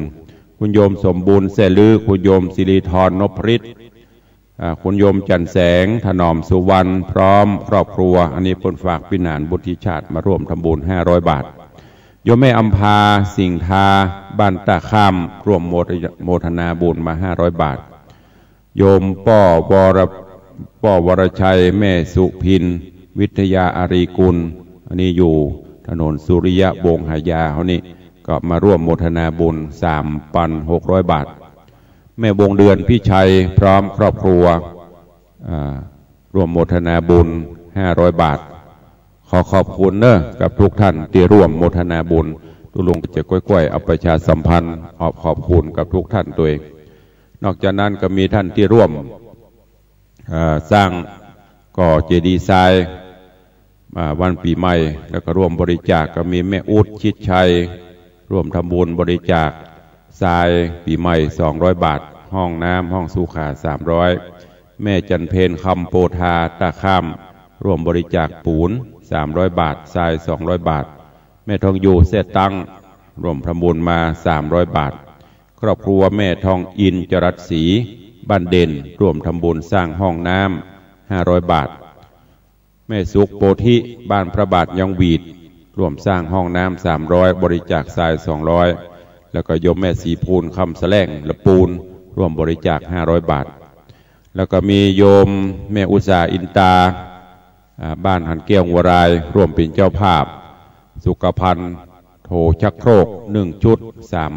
คุณโยมสมบูรณ์เสลือคุณโยมสิริธรนพฤทธิ์คุณโยมจันแสงถนอมสุวรรณพร้อมครอบครัวอันนี้ปนฝากพินานบุตรชาติมาร่วมทำบุญ500 บาทโยมแม่อัมพาสิงทาบ้านตาข้ามร่วมโมทนาบุญมา500 บาทโยมป้อวรชัยแม่สุพินวิทยาอารีกุลอันนี้อยู่ถนนสุริยะวงหายาเขานี่ก็มาร่วมโมทนาบุญ 3,600 บาทแม่วงเดือนพี่ชัยพร้อมครอบครัวร่วมโมทนาบุญ500 บาทขอขอบคุณกับทุกท่านที่ร่วมโมทนาบุญทุลุงจะก้อยๆเอาประชาสัมพันธ์ขอบคุณกับทุกท่านตัวเองนอกจากนั้นก็มีท่านที่ร่วมสร้างก่อเจดีย์ทรายวันปีใหม่แล้วก็ร่วมบริจาคก็มีแม่อุดชิดชัยร่วมทำบุญบริจาคทรายปีใหม่200 บาทห้องน้ำห้องสุขา300แม่จันเพนคำโปธาตาข้ามร่วมบริจาคปูน300 บาททราย200 บาทแม่ทองอยู่เสตังร่วมทำบุญมา300 บาทครอบครัวแม่ทองอินจรัสศรีบ้านเด่นร่วมทำบุญสร้างห้องน้ำ500 บาทแม่สุขโพธิบ้านพระบาทยังวีดร่วมสร้างห้องน้ำ300บริจาคทราย200แล้วก็โยมแม่สีพูนคำแสลงละปูนร่วมบริจาค500 บาทแล้วก็มีโยมแม่อุษาอินตาบ้านหันเกี้ยวหัวรายร่วมเป็นเจ้าภาพสุขภัณฑ์โถชักโครก1 ชุด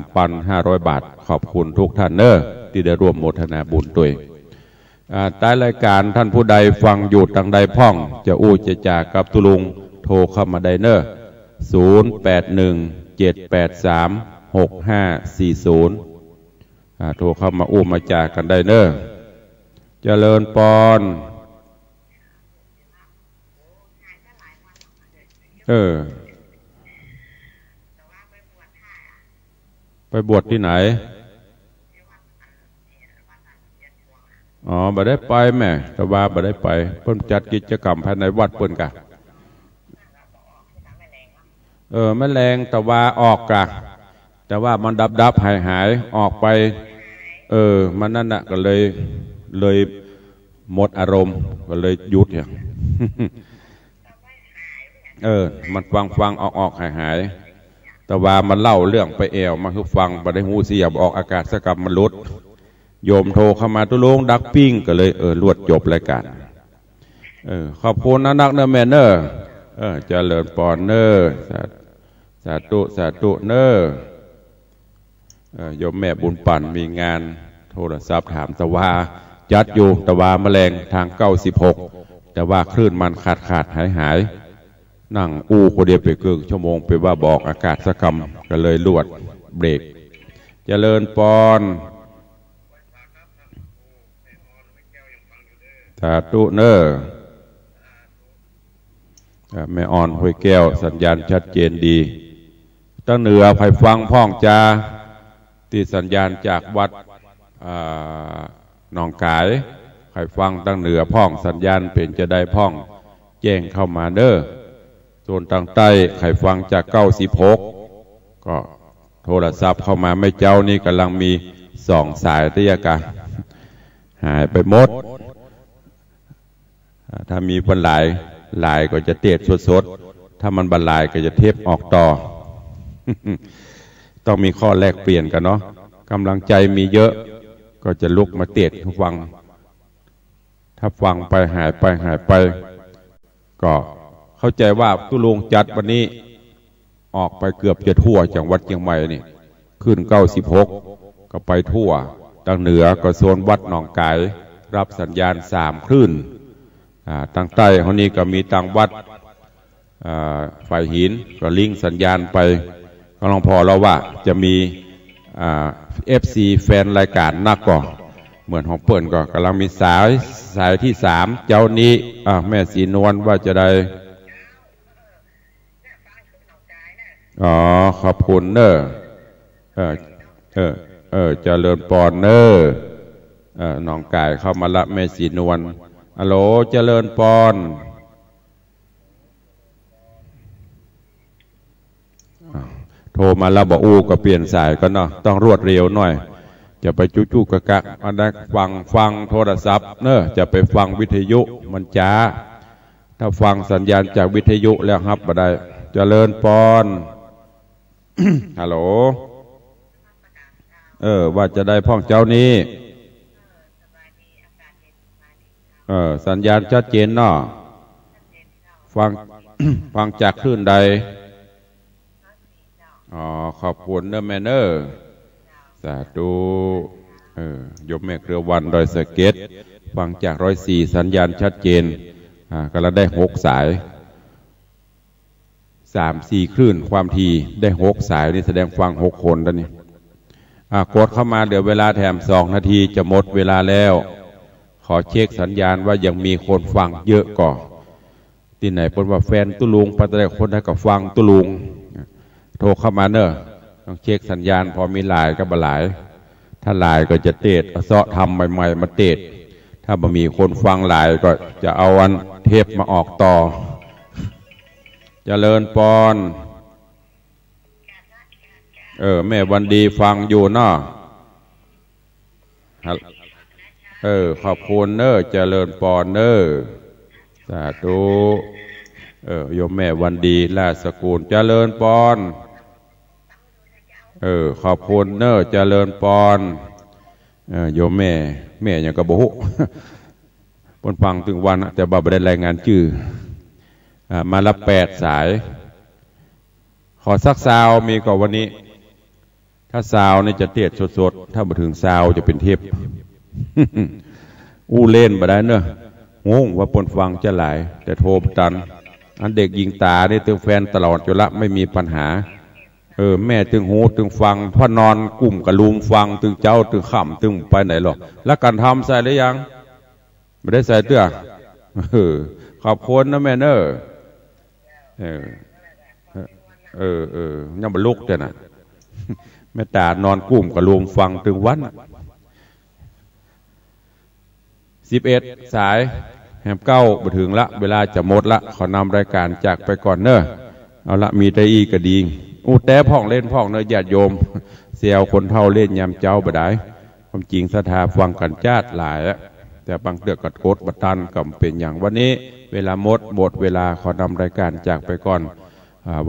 3,500 บาทขอบคุณทุกท่านที่ได้ร่วมโมทนาบุญด้วยใต้รายการท่านผู้ใดฟังอยู่ทางใดพ้องจะอู้จะจากกับตุลุงโทรเข้ามาได้0817836540โทรเข้ามาอู้มาจากกันได้เจริญปอนไปบวชที่ไหนบ่ได้ไปแม่แต่ว่าบ่ได้ไปเพิ่นจัดกิจกรรมภายในวัดเพิ่นกะแมลงแต่ว่าออกกะแต่ว่ามันดับหายออกไปมันนั่นน่ะก็เลยหมดอารมณ์ก็เลยหยุดอย่างมันฟังออกหายแต่ว่ามันเล่าเรื่องไปแอวมาคือฟังบ่ได้หูเสียบออกอากาศสกับมันลด โยมโทรเข้ามาตุลงดักปิ้งก็เลยรวดจบรายการขอบคุณนักเนอแม่เนอเจริญปอนเนอสาธุสาธุเนอโยมแม่บุญปั่นมีงานโทรศัพท์ถามตะวาจัดอยู่ตะวาแมลงทาง96แต่ว่าคลื่นมันขาดหายนั่งอู้คนเดียวไปเกือบชั่วโมงไปว่าบอกอากาศสกรรมก็เลยลวดเบรกเจริญปอนสาธุเนอแม่อ่อนห้วยแก้วสัญญาณชัดเจนดีตั้งเหนือไผ่ฟังพ่องจาที่สัญญาณจากวัดหนองกายไผ่ฟังตั้งเหนือพ่องสัญญาณเป็นจะได้พ่องแจ้งเข้ามาเด้อส่วนตั้งใต้ไผ่ฟังจาก96ก็โทรศัพท์เข้ามาไม่เจ้านี่กำลังมี2 สายที่ยากาหายไปหมดถ้ามีบรรลายก็จะเทศสดถ้ามันบรรลายก็จะเทปออกต่อ ต้องมีข้อแลกเปลี่ยนกันเนาะกำลังใจมีเยอะก็จะลุกมาเทศฟังถ้าฟังไปหายไปก็เข้าใจว่าตุลุงจัดวันนี้ออกไปเกือบจะทั่วจังหวัดเชียงใหม่นี่ขึ้น96ก็ไปทั่วทางเหนือก็โซนวัดหนองกายรับสัญญาณ3 คลื่นทางใต้เขานี่ก็มีทางวัดฝ่ายหินก็ลิงก์สัญญาณไปก็ลองพอเราว่าจะมีFC แฟนรายการนักก่อเหมือนของเปิ่นก็กำลังมีสายที่3เจ้านี้แม่สีนวลว่าจะได้ขอบคุณเนอเจริญปอนเนอน้องกายเข้ามาละแม่สีนวลฮัลโหลเจริญปอนโทรมาแล้วบอกก็เปลี่ยนสายก็เนาะต้องรวดเร็วหน่อยจะไปจุกกะอันนั้นฟังโทรศัพท์เนอะจะไปฟังวิทยุมันจ้าถ้าฟังสัญญาณจากวิทยุแล้วครับบ่ได้เจริญปอน ฮัลโหลว่าจะได้พ่องเจ้านี้สัญญาณชัดเจนเนาะฟังจากคลื่นใดขอบคุณเนอแมนเนอร์สาธุยมแม่เครือวันดอยสะเก็ดฟังจาก104สัญญาณชัดเจนก็แล้วได้6 สาย3-4 คลื่นความถี่ได้6 สายนี่แสดงฟัง6 คนแล้วนี่กดเข้ามาเดี๋ยวเวลาแถม2 นาทีจะหมดเวลาแล้วขอเช็คสัญญาณว่ายังมีคนฟังเยอะก่อที่ไหนเป็นว่าแฟนตุลุงปัตตานีคนให้กับฟังตุลุงโทรเข้ามาเนอะต้องเช็คสัญญาณพอมีหลายก็บ่หลายถ้าหลายก็จะเตะเสาะทำใหม่ๆมาเตะถ้าบ่มีคนฟังหลายก็จะเอาอันเทปมาออกต่อเจริญปอนแม่วันดีฟังอยู่เนาะขอบคุณเนอะเจริญปอนเนอะสาธุโยมแม่วันดีราชสกุลเจริญปอนขอบคุณเนอะเจริญปอนโยมแม่อย่างกระโบกปนฟังถึงวันแต่บ่ได้รายงานชื่อมาละ8 สายขอสักซาวมีก่อนวันนี้ถ้าซาวนี่จะเทศสดๆถ้ามาถึงซาวจะเป็นเทป เล่นบ่ได้เนอะงงว่าปนฟังจะหลายแต่โทรตันอันเด็กยิงตาได้ตึงแฟนตลอดอยู่ละไม่มีปัญหาแม่ตึงหูตึงฟังพ่อนอนกลุ่มกับลุมฟังตึงเจ้าตึงขำตึงไปไหนหรอกแล้วกันทำใส่หรือยังไม่ได้ใส่เตื้อขอบคุณนะแม่เนอยังบรรลุเจ้าน่ะแม่ตานอนกลุ่มกับลุมฟังตึงวัน11 สายแหม9มาถึงละเวลาจะหมดละขอนำรายการจากไปก่อนเนอะเอาละมีได้อีกก็ดีแต่พ่องเล่นพ่องเนอะญาติโยมเสียวคนเท่าเล่นยำเจ้าบ่ได้ความจริงศรัทธาฟังกันจาดหลายแต่บางเดือกกัดโคตรบัตันก็เป็นอย่างวันนี้เวลาหมดเวลาขอนำรายการจากไปก่อน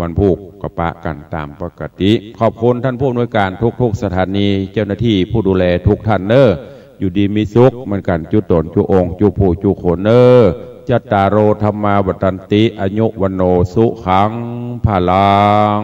วันพุธก็ปะกันตามปกติขอบคุณท่านผู้อำนวยการทุกสถานีเจ้าหน้าที่ผู้ดูแลทุกท่านเนอะ อยู่ดีมีสุขมันกันจุตนจุองจุผู้จุโขเนอจัตตารโอธรรมาวัตันติอายุวันโนสุขังพลัง